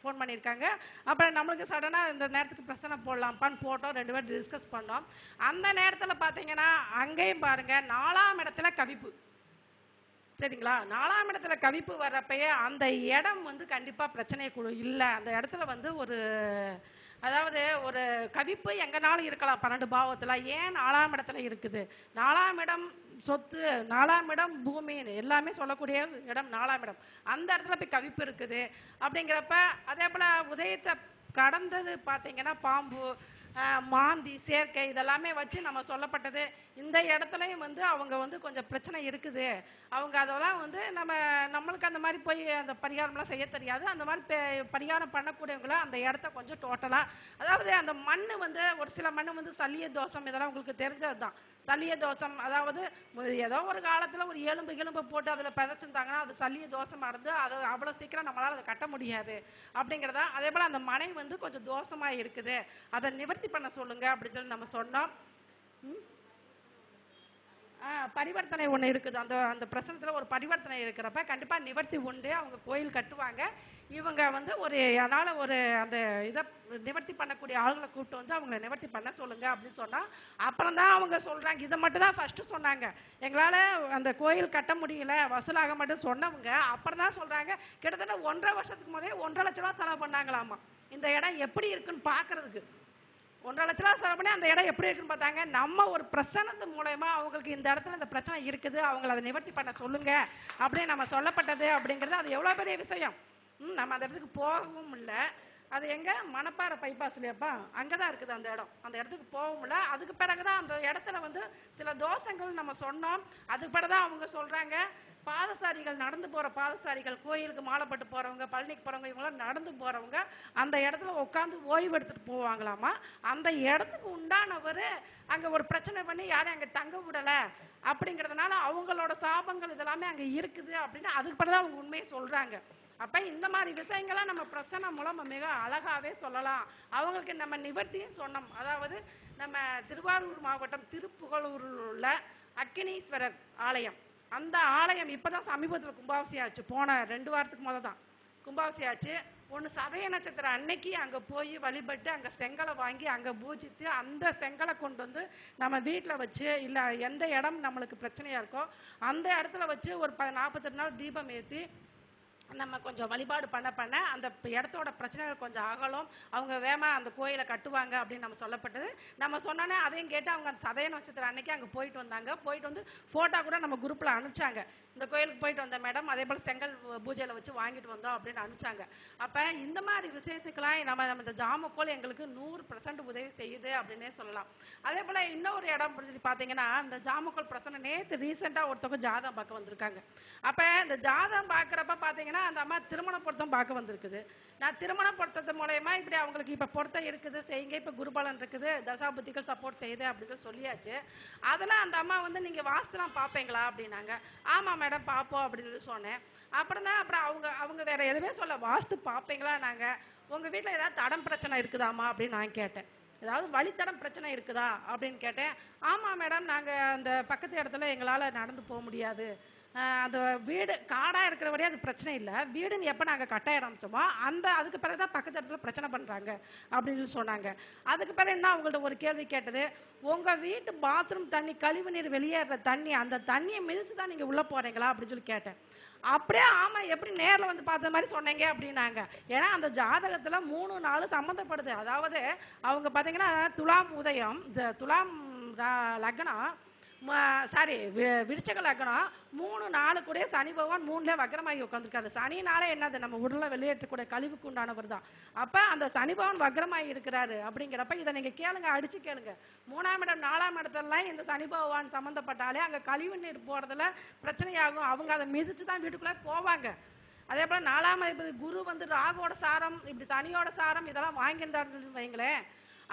ஃபோன் பண்ணியிருக்காங்க. அப்புறம் நம்மளுக்கு சடனாக இந்த நேரத்துக்கு பிரச்சனை போடலாம்ப்பான்னு போட்டோம், 2 பேரும் டிஸ்கஸ் பண்ணோம். அந்த நேரத்தில் பார்த்தீங்கன்னா அங்கேயும் பாருங்கள் 4ஆம் இடத்துல கவிப்பு. சரிங்களா? 4ஆம் இடத்துல கவிப்பு வர்றப்பயே அந்த இடம் வந்து கண்டிப்பாக பிரச்சனையை இல்லை. அந்த இடத்துல வந்து ஒரு அதாவது ஒரு கவிப்பு எங்கனாலும் இருக்கலாம் 12 பாவத்தில், ஏன் 4ஆம் இடத்துல இருக்குது? 4ஆம் இடம் சொத்து, 4ஆம் இடம் பூமி, எல்லாமே சொல்லக்கூடிய இடம் 4ஆம் இடம். அந்த இடத்துல போய் கவிப்பு இருக்குது அப்படிங்கிறப்ப, அதே போல் உதயத்தை கடந்தது பார்த்தீங்கன்னா பாம்பு, மாந்தி, சேர்க்கை இதெல்லாமே வச்சு நம்ம சொல்லப்பட்டது. இந்த இடத்துலையும் வந்து அவங்க வந்து கொஞ்சம் பிரச்சனை இருக்குது. அவங்க அதெல்லாம் வந்து நம்மளுக்கு அந்த மாதிரி போய் அந்த பரிகாரம்லாம் செய்ய தெரியாது. அந்த மாதிரி பரிகாரம் பண்ணக்கூடியவங்கள அந்த இடத்த கொஞ்சம் டோட்டலாக, அதாவது அந்த மண் வந்து ஒரு சில மண் வந்து சல்லிய தோஷம், இதெல்லாம் உங்களுக்கு தெரிஞ்சது தான். சல்லிய தோஷம் அதாவது ஏதோ ஒரு காலத்தில் ஒரு எலும்பு போட்டு அதில் பிதைச்சிருந்தாங்கன்னா அது சல்லிய தோஷமாக இருந்து அது அவ்வளோ சீக்கிரம் நம்மளால் அதை கட்ட முடியாது அப்படிங்கிறதா. அதே போல் அந்த மனை வந்து கொஞ்சம் தோஷமாக இருக்குது, அதை நிவர்த்தி பண்ண சொல்லுங்க அப்படின்னு சொல்லி நம்ம சொன்னோம். பரிவர்த்தனை ஒன்று இருக்குது. அந்த பிரச்சனத்தில் ஒரு பரிவர்த்தனை இருக்கிறப்ப கண்டிப்பாக நிவர்த்தி உண்டு. அவங்க கோயில் கட்டுவாங்க. இவங்க வந்து அந்த இதை நிவர்த்தி பண்ணக்கூடிய ஆளுங்களை கூப்பிட்டு வந்து அவங்கள நிவர்த்தி பண்ண சொல்லுங்க அப்படின்னு சொன்னால், அப்புறம் தான் அவங்க சொல்கிறாங்க. இதை மட்டும் தான் ஃபஸ்ட்டு சொன்னாங்க, எங்களால் அந்த கோயில் கட்ட முடியல, வசூலாக மட்டும் சொன்னவங்க அப்புறம் தான் சொல்கிறாங்க. கிட்டத்தட்ட 1.5 வருஷத்துக்கு முதலே 1.5 லட்ச ரூபா செலவு பண்ணாங்களாமா இந்த இடம் எப்படி இருக்குன்னு பார்க்கறதுக்கு. 1.5 லட்ச ரூபா செலவு பண்ணி அந்த இடம் எப்படி இருக்குன்னு பார்த்தாங்க. நம்ம ஒரு பிரச்சனத்து மூலயமா அவங்களுக்கு இந்த இடத்துல இந்த பிரச்சனை இருக்குது, அவங்கள அதை நிவர்த்தி பண்ண சொல்லுங்க அப்படின்னு நம்ம சொல்லப்பட்டது அப்படிங்கிறது அது எவ்வளோ பெரிய விஷயம். நம்ம அந்த இடத்துக்கு போகவும் இல்லை. அது எங்கே? மணப்பாறை பைபாஸ்லையப்பா, அங்கே தான் இருக்குது அந்த இடம். அந்த இடத்துக்கு போகவும் இல்லை. அதுக்கு பிறகு தான் அந்த இடத்துல வந்து சில தோஷங்கள் நம்ம சொன்னோம். அதுக்கு பிறகு தான் அவங்க சொல்கிறாங்க, பாதசாரிகள், நடந்து போகிற பாதசாரிகள், கோயிலுக்கு மாலைப்பட்டு போகிறவங்க, பழனிக்கு போகிறவங்க, இவங்களாம் நடந்து போகிறவங்க அந்த இடத்துல உட்காந்து ஓய்வு எடுத்துகிட்டு போவாங்களாமா. அந்த இடத்துக்கு உண்டானவர் அங்கே ஒரு பிரச்சனை பண்ணி யாரையும் அங்கே தங்க விடலை அப்படிங்கிறதுனால அவங்களோட சாபங்கள் இதெல்லாமே அங்கே இருக்குது அப்படின்னு அதுக்கு பிறகு தான் அவங்க உண்மையை சொல்கிறாங்க. அப்போ இந்த மாதிரி விஷயங்கள்லாம் நம்ம பிரசன்ன மூலம் மிக அழகாகவே சொல்லலாம். அவங்களுக்கு நம்ம நிவர்த்தியும் சொன்னோம். அதாவது நம்ம திருவாரூர் மாவட்டம் திருப்புகலூரில் உள்ள அக்கினீஸ்வரர் ஆலயம், அந்த ஆலயம் இப்போ தான் சமீபத்தில் கும்பாபிஷேகம் ஆச்சு. போன 2 வாரத்துக்கு முதல் தான் கும்பாபிஷேகம் ஆச்சு. ஒன்று சதய நட்சத்திரம் அன்னைக்கு அங்கே போய் வழிபட்டு அங்கே செங்கலை வாங்கி அங்கே பூஜித்து அந்த செங்கலை கொண்டு வந்து நம்ம வீட்டில் வச்சு, இல்லை எந்த இடம் நம்மளுக்கு பிரச்சனையாக இருக்கோ அந்த இடத்துல வச்சு ஒரு 48 நாள் தீபம் ஏற்றி நம்ம கொஞ்சம் வழிபாடு பண்ண அந்த இடத்தோட பிரச்சனைகள் கொஞ்சம் அகலும். அவங்க வேகமாக அந்த கோயிலை கட்டுவாங்க அப்படின்னு நம்ம சொல்லப்பட்டது. நம்ம சொன்னோன்னே அதையும் கேட்டு அவங்க அந்த சதய நட்சத்திரம் அன்னைக்கு அங்கே போயிட்டு வந்தாங்க. போயிட்டு வந்து ஃபோட்டோ கூட நம்ம குரூப்பில் அனுப்பிச்சாங்க. இந்த கோயிலுக்கு போயிட்டு வந்த மேடம், அதே போல் செங்கல் பூஜையில் வச்சு வாங்கிட்டு வந்தோம் அப்படின்னு அனுப்பிச்சாங்க. அப்போ இந்த மாதிரி விஷயத்துக்கெல்லாம் நம்ம இந்த ஜாமக்கோல் எங்களுக்கு 100% உதவி செய்யுது அப்படின்னே சொல்லலாம். அதே போல் இன்னொரு இடம் பார்த்தீங்கன்னா, இந்த ஜாமக்கோல் பிரச்சனை நேற்று ரீசெண்டாக ஒருத்தவங்க ஜாதகம் பார்க்க வந்திருக்காங்க. அப்போ இந்த ஜாதகம் பார்க்குறப்ப பார்த்தீங்கன்னா அந்த அம்மா திருமண பொருத்தம் பார்க்க வந்திருக்குது. நான் திருமண பொருத்தத்து மூலயமா இப்படி அவங்களுக்கு இப்போ பொருத்தம் இருக்குது செய்யுங்க, இப்போ குருபலன் இருக்குது, தசாபுத்திகள் சப்போர்ட் செய்யுது அப்படின்னு சொல்லியாச்சு. அதெல்லாம் அந்த அம்மா வந்து நீங்கள் வாஸ்துலாம் பார்ப்பீங்களா அப்படின்னாங்க. ஆமாம் மேடம் பார்ப்போம் அப்படின்னு சொன்னேன். அப்புறம் அவங்க வேற எதுவுமே சொல்ல, வாஸ்து பார்ப்பீங்களா? நாங்கள் உங்கள் வீட்டில் ஏதாவது தடம் பிரச்சனை இருக்குதாம்மா அப்படின்னு நான் கேட்டேன். ஏதாவது வழித்தடம் பிரச்சனை இருக்குதா அப்படின்னு கேட்டேன். ஆமாம் மேடம், நாங்கள் அந்த பக்கத்து இடத்துல எங்களால் நடந்து போக முடியாது, அந்த வீடு காடாக இருக்கிற வரையும் அது பிரச்சனை இல்லை, வீடுன்னு எப்போ நாங்கள் கட்ட ஆரம்பிச்சோமோ அதுக்கு பிறகு தான் பக்கத்து இடத்துல பிரச்சனை பண்ணுறாங்க அப்படின்னு சொன்னாங்க. அதுக்கு பிறகு என்ன அவங்கள்ட்ட ஒரு கேள்வி கேட்டது, உங்கள் வீட்டு பாத்ரூம் தண்ணி, கழிவு நீர் வெளியேற தண்ணி, அந்த தண்ணியை மிதித்து தான் நீங்கள் உள்ளே போகிறீங்களா அப்படின்னு சொல்லி கேட்டேன். அப்படியே ஆமாம், எப்படி நேரில் வந்து பார்த்த மாதிரி சொன்னீங்க அப்படின்னாங்க. ஏன்னா அந்த ஜாதகத்தில் 3 நாள் சம்மந்தப்படுது. அதாவது அவங்க பார்த்தீங்கன்னா துலாம் உதயம், துலாம் லக்னம், விருச்சக லக்னம், 3 நாள் கூட சனி பகவான் 3ல வக்ரமாகி உட்காந்துருக்காரு. சனினால என்னது, நம்ம உடலை வெளியேற்றக்கூடிய கழிவுக்கு உண்டானவர் தான். அப்போ அந்த சனி பகவான் வக்ரமாகி இருக்கிறாரு அப்படிங்கிறப்ப இதை நீங்கள் கேளுங்க, அடிச்சு கேளுங்க. 3ஆம் இடம் 4ஆம் இடத்துலலாம் இந்த சனி பகவான் சம்மந்தப்பட்டாலே அங்கே கழிவு நீர் போகிறதுல பிரச்சனையாகும். அவங்க அதை மிதித்து தான் வீட்டுக்குள்ளே போவாங்க. அதே போல் 4ஆம் அதிபதி குரு வந்து ராகுவோட சாரம், இப்படி சனியோட சாரம் இதெல்லாம் வாங்கியிருந்தாருன்னு வைங்களேன்,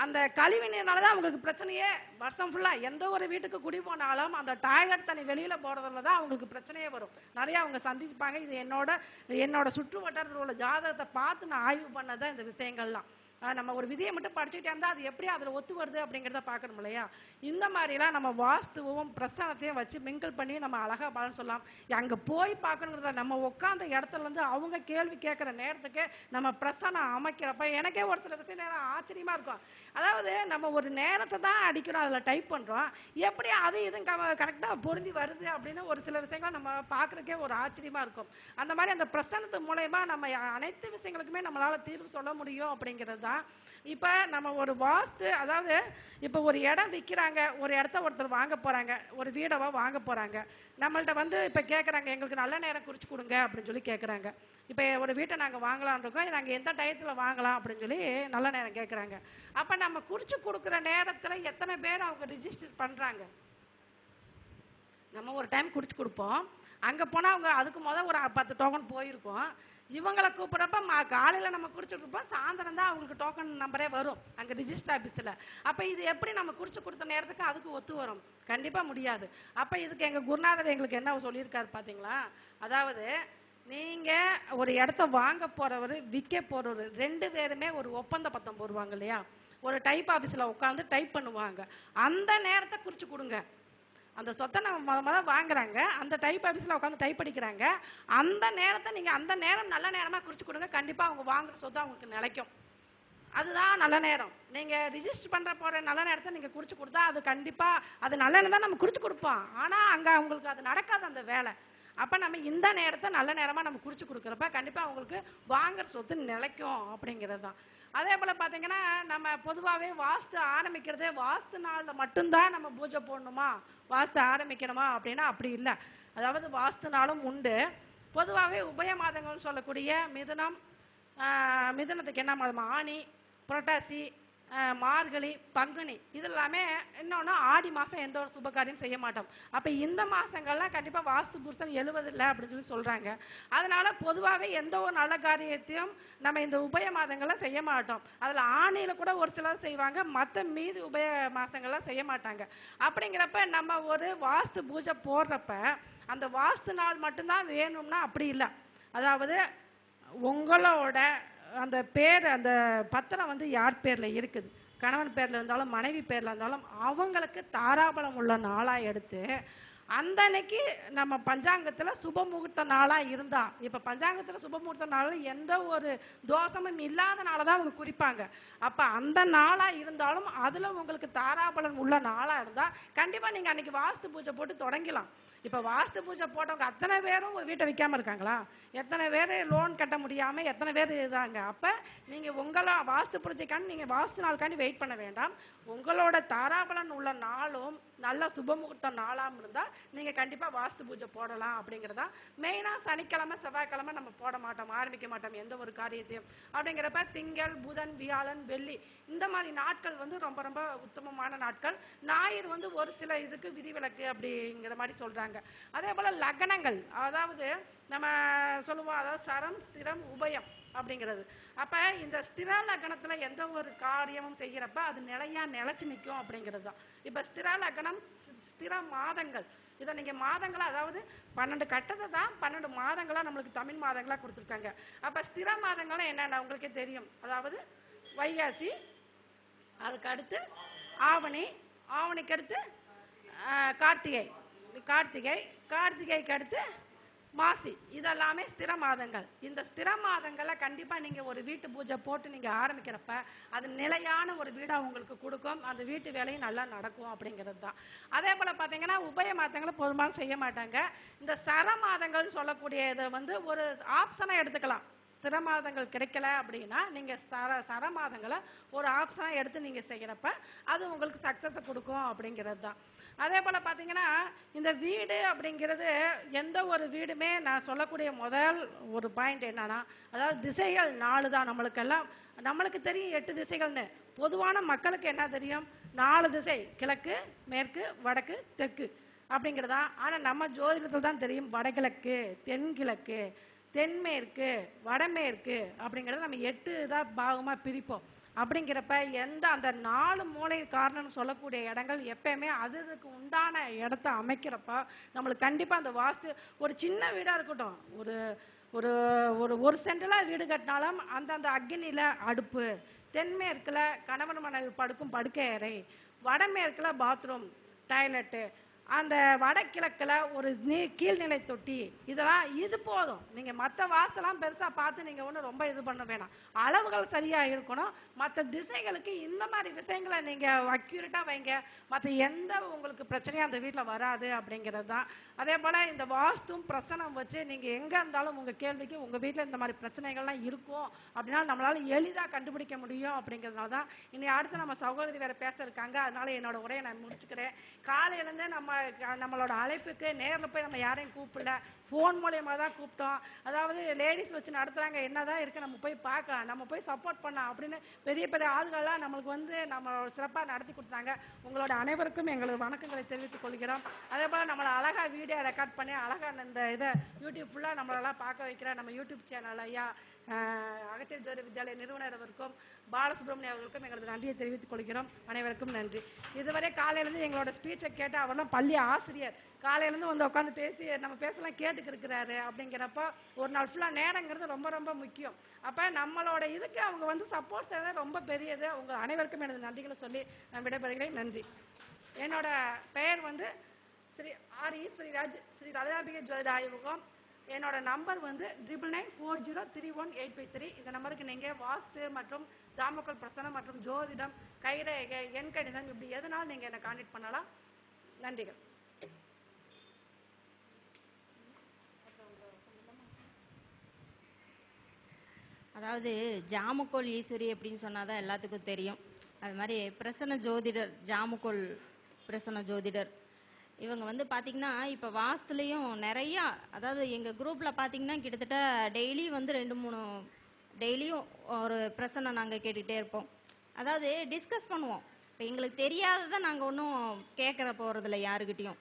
அந்த கழிவு நீர்னால தான் அவங்களுக்கு பிரச்சனையே. வருஷம் ஃபுல்லாக எந்த ஒரு வீட்டுக்கு குடி போனாலும் அந்த டாய்லெட் தண்ணி வெளியில் போகிறதுல தான் அவங்களுக்கு பிரச்சனையே வரும். நிறையா அவங்க சந்திப்பாங்க. இது என்னோட சுற்று வட்டாரத்தில் உள்ள ஜாதகத்தை பார்த்து நான் ஆய்வு பண்ணதான் இந்த விஷயங்கள்லாம். நம்ம ஒரு விதியை மட்டும் படிச்சுக்கிட்டே இருந்தால் அது எப்படி அதில் ஒத்து வருது அப்படிங்கிறத பார்க்கணும் இல்லையா? இந்த மாதிரிலாம் நம்ம வாஸ்துவும் பிரசனத்தையும் வச்சு மிங்கிள் பண்ணி நம்ம அழகாக பலன் சொல்லலாம். அங்கே போய் பார்க்கணுங்கிறத நம்ம உட்காந்த இடத்துலேருந்து அவங்க கேள்வி கேட்குற நேரத்துக்கு நம்ம பிரசனம் அமைக்கிறப்ப எனக்கே ஒரு சில விஷயம் நேரம் ஆச்சரியமாக இருக்கும். அதாவது நம்ம ஒரு நேரத்தை தான் அடிக்கிறோம், அதில் டைப் பண்ணுறோம், எப்படி அது இதுவும் கரெக்டாக பொருந்தி வருது அப்படின்னு ஒரு சில விஷயங்கள் நம்ம பார்க்குறக்கே ஒரு ஆச்சரியமாக இருக்கும். அந்த மாதிரி அந்த பிரசனத்து மூலயமா நம்ம அனைத்து விஷயங்களுக்குமே நம்மளால் தீர்வு சொல்ல முடியும் அப்படிங்கிறது தான். இப்போ நம்ம ஒரு வாஸ்து, அதாவது இப்போ ஒரு இடம் விற்கிறாங்க, ஒரு இடத்த ஒருத்தர் வாங்க போகிறாங்க, ஒரு வீடவா வாங்க போகிறாங்க. நம்மள்ட்ட வந்து இப்போ கேட்குறாங்க, எங்களுக்கு நல்ல நேரம் குறித்து கொடுங்க அப்படின்னு சொல்லி கேட்குறாங்க. இப்போ ஒரு வீட்டை நாங்கள் வாங்கலான் இருக்கோம், நாங்கள் எந்த டயத்தில் வாங்கலாம் அப்படின்னு சொல்லி நல்ல நேரம் கேட்குறாங்க. அப்போ நம்ம குறித்து கொடுக்குற நேரத்தில் எத்தனை பேர் அவங்க ரிஜிஸ்டர் பண்ணுறாங்க? நம்ம ஒரு டைம் குறித்து கொடுப்போம், அங்கே போனால் அவங்க அதுக்கு ஒரு 10 டோக்கன் போயிருக்கோம். இவங்களை கூப்பிட்றப்ப காலையில் நம்ம குறிச்சுட்ருப்போம், சாயந்தரம் தான் அவங்களுக்கு டோக்கன் நம்பரே வரும் அங்கே ரிஜிஸ்டர் ஆஃபீஸில். அப்போ இது எப்படி நம்ம குறித்து கொடுத்த நேரத்துக்கு அதுக்கு ஒத்து வரும்? கண்டிப்பாக முடியாது. அப்போ இதுக்கு எங்கள் குருநாதர் எங்களுக்கு என்ன சொல்லியிருக்காரு பார்த்தீங்களா? அதாவது நீங்கள் ஒரு இடத்த வாங்க போகிறவர், விற்க போகிறவர் 2 பேருமே ஒரு ஒப்பந்த பத்திரம் போடுவாங்க இல்லையா? ஒரு டைப் ஆஃபீஸில் உட்காந்து டைப் பண்ணுவாங்க. அந்த நேரத்தை குறித்து கொடுங்க. அந்த சொத்தை நம்ம முதல் வாங்குறாங்க, அந்த டைப் ஆஃபீஸில் உட்காந்து டைப் அடிக்கிறாங்க. அந்த நேரத்தை நீங்கள் அந்த நேரம் நல்ல நேரமாக குறித்து கொடுங்க. கண்டிப்பாக அவங்க வாங்குற சொத்தை அவங்களுக்கு நிலைக்கும். அதுதான் நல்ல நேரம். நீங்கள் ரிஜிஸ்டர் பண்ணுற போகிற நல்ல நேரத்தை நீங்கள் குறித்து கொடுத்தா அது கண்டிப்பாக அது நல்ல நேரம் தான் நம்ம குறித்து கொடுப்போம். ஆனால் அங்கே அவங்களுக்கு அது நடக்காது அந்த வேலை. அப்போ நம்ம இந்த நேரத்தை நல்ல நேரமாக நம்ம குறித்து கொடுக்குறப்ப கண்டிப்பாக அவங்களுக்கு வாங்குற சொத்து நிலைக்கும் அப்படிங்கிறது தான். அதே போல் பார்த்தீங்கன்னா, நம்ம பொதுவாகவே வாஸ்து ஆரம்பிக்கிறதே வாஸ்து நாளில் மட்டும்தான் நம்ம பூஜை போடணுமா, வாஸ்து ஆரம்பிக்கணுமா அப்படின்னா அப்படி இல்லை. அதாவது வாஸ்து நாளும் உண்டு. பொதுவாகவே உபய மாதங்கள்னு சொல்லக்கூடிய மிதுனம், மிதுனத்துக்கு என்ன மாதம்? ஆனி, புரட்டாசி, மார்கழி, பங்குனி, இது எல்லாமே. இன்னொன்று ஆடி மாதம் எந்த ஒரு சுபகாரியம் செய்ய மாட்டோம். அப்போ இந்த மாதங்கள்லாம் கண்டிப்பாக வாஸ்து புருஷன் எழுவதில்லை அப்படின்னு சொல்லி சொல்கிறாங்க. அதனால் பொதுவாகவே எந்த ஒரு நல்ல காரியத்தையும் நம்ம இந்த உபய மாதங்கள்லாம் செய்ய மாட்டோம். அதில் ஆணியில் கூட ஒரு சிலர் செய்வாங்க, மற்ற மீதி உபய மாதங்கள்லாம் செய்ய மாட்டாங்க. அப்படிங்கிறப்ப நம்ம ஒரு வாஸ்து பூஜை போடுறப்ப அந்த வாஸ்து நாள் மட்டும்தான் வேணும்னா அப்படி இல்லை. அதாவது உங்களோட அந்த பேர், அந்த பத்திரம் வந்து யார் பேரில் இருக்குது, கணவன் பேரில் இருந்தாலும் மனைவி பேரில் இருந்தாலும் அவங்களுக்கு தாராபலம் உள்ள நாளாக எடுத்து அந்த அன்னைக்கு நம்ம பஞ்சாங்கத்தில் சுப முகூர்த்த நாளாக இருந்தால், இப்போ பஞ்சாங்கத்தில் சுப முகூர்த்த நாளில் எந்த ஒரு தோஷமும் இல்லாத நாளை தான் அவங்க குறிப்பாங்க. அப்போ அந்த நாளாக இருந்தாலும் அதில் உங்களுக்கு தாராபலம் உள்ள நாளாக இருந்தால் கண்டிப்பாக நீங்கள் அன்றைக்கி வாஸ்து பூஜை போட்டு தொடங்கலாம். இப்போ வாஸ்து பூஜை போட்டவங்க அத்தனை பேரும் வீட்டை விற்காமல் இருக்காங்களா? எத்தனை பேர் லோன் கட்ட முடியாமல் எத்தனை பேர் இருக்காங்க? அப்போ நீங்கள் உங்களை வாஸ்து பூஜைக்காண்டி நீங்கள் வாஸ்து நாளுக்காண்டி வெயிட் பண்ண வேண்டாம். உங்களோட தாராபலன் உள்ள நாளும் நல்ல சுபமுகூர்த்த நாளாக இருந்தால் நீங்கள் கண்டிப்பாக வாஸ்து பூஜை போடலாம். அப்படிங்கிறதா மெயினாக சனிக்கிழமை செவ்வாய்க்கிழமை நம்ம போட மாட்டோம், ஆரம்பிக்க மாட்டோம் எந்த ஒரு காரியத்தையும். அப்படிங்கிறப்ப திங்கள், புதன், வியாழன், வெள்ளி இந்த மாதிரி நாட்கள் வந்து ரொம்ப ரொம்ப உத்தமமான நாட்கள். ஞாயிறு வந்து ஒரு சில இதுக்கு விதிவிலக்கு அப்படிங்கிற மாதிரி சொல்கிறாங்க. அதே போல் லக்னங்கள், அதாவது நம்ம சொல்லுவோம், அதாவது சரம், ஸ்திரம், உபயம் அப்படிங்கிறது. அப்போ இந்த ஸ்திர லக்னத்தில் எந்த ஒரு காரியமும் செய்கிறப்ப அது நிலைச்சு நிற்கும் அப்படிங்கிறது தான். இப்போ ஸ்திர லக்னம், ஸ்திர மாதங்கள், இதை நீங்கள் மாதங்களாக, அதாவது 12 கட்டத்தை தான் 12 மாதங்களாக நம்மளுக்கு தமிழ் மாதங்களாக கொடுத்துருக்காங்க. அப்போ ஸ்திர மாதங்கள்லாம் என்னென்ன உங்களுக்கே தெரியும். அதாவது வைகாசி, அதுக்கு அடுத்து ஆவணி, ஆவணிக்கு அடுத்து கார்த்திகை, கார்த்திகைக்கு அடுத்து மாசி, இதெல்லாமே ஸ்திர மாதங்கள். இந்த ஸ்திர மாதங்களை கண்டிப்பாக நீங்கள் ஒரு வீட்டு பூஜை போட்டு நீங்கள் ஆரம்பிக்கிறப்ப அது நிலையான ஒரு வீடாக உங்களுக்கு கொடுக்கும். அந்த வீட்டு வேலையும் நல்லா நடக்கும் அப்படிங்கிறது தான். அதே போல் பார்த்தீங்கன்னா உபய மாதங்களை பொதுவாக செய்ய மாட்டாங்க. இந்த சர மாதங்கள்னு சொல்லக்கூடிய இதை வந்து ஒரு ஆப்ஷனாக எடுத்துக்கலாம். ஸ்திர மாதங்கள் கிடைக்கல அப்படின்னா நீங்கள் சர மாதங்களை ஒரு ஆப்ஷனாக எடுத்து நீங்கள் செய்கிறப்ப அது உங்களுக்கு சக்ஸஸை கொடுக்கும் அப்படிங்கிறது தான். அதே போல் பார்த்தீங்கன்னா இந்த வீடு அப்படிங்கிறது, எந்த ஒரு வீடுமே நான் சொல்லக்கூடிய முதல் ஒரு பாயிண்ட் என்னன்னா, அதாவது திசைகள் 4 தான். நம்மளுக்கு தெரியும் 8 திசைகள்னு. பொதுவான மக்களுக்கு என்ன தெரியும்? 4 திசை, கிழக்கு, மேற்கு, வடக்கு, தெற்கு அப்படிங்கிறதா. ஆனால் நம்ம ஜோதிடத்தில் தான் தெரியும் வடகிழக்கு, தென்கிழக்கு, தென்மேற்கு, வடமேற்கு அப்படிங்கிறத நம்ம 8 தான் பாகமாக பிரிப்போம். அப்படிங்கிறப்ப எந்த அந்த 4 மூலை காரணம்னு சொல்லக்கூடிய இடங்கள் எப்பயுமே அதுக்கு உண்டான இடத்த அமைக்கிறப்ப நம்மளுக்கு கண்டிப்பாக அந்த வாஸ்து, ஒரு சின்ன வீடாக இருக்கட்டும், ஒரு ஒரு ஒரு சென்டில் வீடு கட்டினாலும் அந்தந்த அக்னியில் அடுப்பு, தென்மேற்கில் கணவன் மனைவி படுக்கும் படுக்கை அறை, வடமேற்கில் பாத்ரூம், டாய்லெட்டு, அந்த வடகிழக்கில் ஒரு கீழ்நிலை தொட்டி, இதெல்லாம் இது போதும். நீங்கள் மற்ற வாசலாம் பெருசாக பார்த்து நீங்கள் ஒன்றும் ரொம்ப இது பண்ண வேணாம். அளவுகள் சரியாக இருக்கணும். மற்ற திசைகளுக்கு இந்த மாதிரி விஷயங்களை நீங்கள் அக்யூரேட்டாக வைங்க. மற்ற எந்த உங்களுக்கு பிரச்சனையும் அந்த வீட்டில் வராது அப்படிங்கிறது தான். அதே போல் இந்த வாஸ்தும் பிரசனம் வச்சு நீங்கள் எங்கே இருந்தாலும் உங்கள் கேள்விக்கு உங்கள் வீட்டில் இந்த மாதிரி பிரச்சனைகள்லாம் இருக்கும் அப்படின்னா நம்மளால் எளிதாக கண்டுபிடிக்க முடியும் அப்படிங்கிறதுனால தான். இனி அடுத்து நம்ம சகோதரி வேறு பேச இருக்காங்க. அதனால் என்னோட உரையை நான் முடிச்சுக்கிறேன். காலையிலேருந்து நம்மளோட அழைப்புக்கு நேரில் போய் நம்ம யாரையும் கூப்பிடல, ஃபோன் மூலியமாக தான் கூப்பிட்டோம். அதாவது லேடிஸ் வச்சு நடத்துகிறாங்க, என்னதான் இருக்குது நம்ம போய் பார்க்கலாம், நம்ம போய் சப்போர்ட் பண்ணலாம் அப்படின்னு பெரிய பெரிய ஆள்கள்லாம் நம்மளுக்கு நம்ம சிறப்பாக நடத்தி கொடுத்தாங்க. உங்களோட அனைவருக்கும் எங்களது வணக்கங்களை தெரிவித்துக் கொள்கிறோம். அதே போல் நம்மளை அழகாக வீடியோ ரெக்கார்ட் பண்ணி அழகாக இந்த இதை யூடியூப் ஃபுல்லாக நம்மளெல்லாம் பார்க்க வைக்கிற நம்ம யூடியூப் சேனல் ஐயா அகத்தியர் ஜோதி வித்யாலய நிறுவனர் அவருக்கும் பாலசுப்ரமணியம் அவர்களுக்கும் எங்களது நன்றியை தெரிவித்துக் கொள்கிறோம். அனைவருக்கும் நன்றி. இதுவரை காலையிலேருந்து எங்களோட ஸ்பீச்சை கேட்ட அவர்லாம் பள்ளி ஆசிரியர், காலையிலேருந்து வந்து உட்காந்து பேசி நம்ம பேசலாம் கேட்டுக்கு இருக்கிறாரு. அப்படிங்கிறப்போ ஒரு நாள் ஃபுல்லாக நேரங்கிறது ரொம்ப ரொம்ப முக்கியம். அப்போ நம்மளோட இதுக்கு அவங்க சப்போர்ட் செய்வது ரொம்ப பெரியது. உங்கள் அனைவருக்கும் எனது நன்றிகளை சொல்லி நான் விடைபெறுகிறேன். நன்றி. என்னோட பெயர் ஸ்ரீ ஆர் ஈஸ்வரிராஜ், ஸ்ரீ லலிதாம்பிகை ஜோதிட ஆய்வகம். என்னோட நம்பர் 9994031853. இந்த நம்பருக்கு நீங்கள் வாஸ்து மற்றும் ஜாமக்கல் பிரசனம் மற்றும் ஜோதிடம், கைரேகை, எண் கணிதம் இப்படி எதனாலும் நீங்கள் என்னை கான்டாக்ட் பண்ணலாம். நன்றிகள். அதாவது ஜாமுக்கோல் ஈஸ்வரி அப்படின்னு சொன்னாதான் எல்லாத்துக்கும் தெரியும். அது மாதிரி பிரசன்ன ஜோதிடர், ஜாமுக்கோல் பிரசன்ன ஜோதிடர் இவங்க பார்த்திங்கன்னா இப்போ வாஸ்துலேயும் நிறையா, அதாவது எங்கள் குரூப்பில் பார்த்திங்கன்னா கிட்டத்தட்ட டெய்லி 2-3 டெய்லியும் ஒரு பிரச்சனை நாங்கள் கேட்டுக்கிட்டே இருப்போம். அதாவது டிஸ்கஸ் பண்ணுவோம். இப்போ எங்களுக்கு தெரியாததை நாங்கள் ஒன்றும் கேட்குற போகிறதில்ல யாருக்கிட்டேயும்.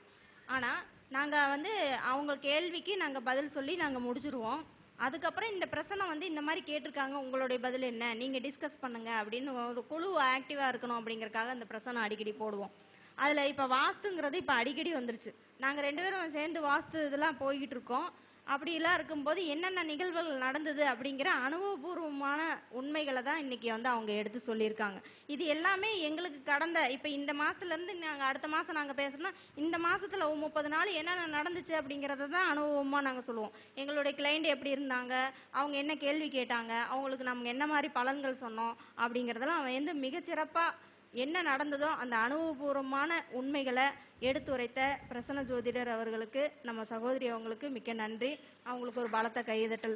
ஆனால் நாங்கள் அவங்க கேள்விக்கு நாங்கள் பதில் சொல்லி நாங்கள் முடிச்சிருவோம். அதுக்கப்புறம் இந்த பிரச்சனை இந்த மாதிரி கேட்டிருக்காங்க, உங்களுடைய பதில் என்ன, நீங்கள் டிஸ்கஸ் பண்ணுங்கள் அப்படின்னு ஒரு குழு ஆக்டிவாக இருக்கணும் அப்படிங்கிறக்காக அந்த பிரச்சனை அடிக்கடி போடுவோம். அதில் இப்போ வாஸ்துங்கிறது இப்போ அடிக்கடி வந்துருச்சு. நாங்கள் 2 பேரும் சேர்ந்து வாஸ்து இதெல்லாம் போய்கிட்டு இருக்கோம். அப்படிலாம் இருக்கும்போது என்னென்ன நிகழ்வுகள் நடந்தது அப்படிங்கிற அனுபவபூர்வமான உண்மைகளை தான் இன்றைக்கி அவங்க எடுத்து சொல்லியிருக்காங்க. இது எல்லாமே எங்களுக்கு கடந்த இப்போ இந்த மாதத்துலேருந்து நாங்கள் அடுத்த மாதம் நாங்கள் பேசுகிறோம்னா இந்த மாதத்தில் 30 நாள் என்னென்ன நடந்துச்சு அப்படிங்கிறத தான் அனுபவமாக நாங்கள் சொல்லுவோம். எங்களுடைய கிளைண்ட் எப்படி இருந்தாங்க, அவங்க என்ன கேள்வி கேட்டாங்க, அவங்களுக்கு நம்ம என்ன மாதிரி பலன்கள் சொன்னோம் அப்படிங்கிறதெல்லாம் மிகச்சிறப்பாக என்ன நடந்ததோ அந்த அனுபவபூர்வமான உண்மைகளை எடுத்துரைத்த பிரசன்ன ஜோதிடர் அவர்களுக்கு, நம்ம சகோதரி அவங்களுக்கு மிக்க நன்றி. அவங்களுக்கு ஒரு பலத்த கைதட்டல்.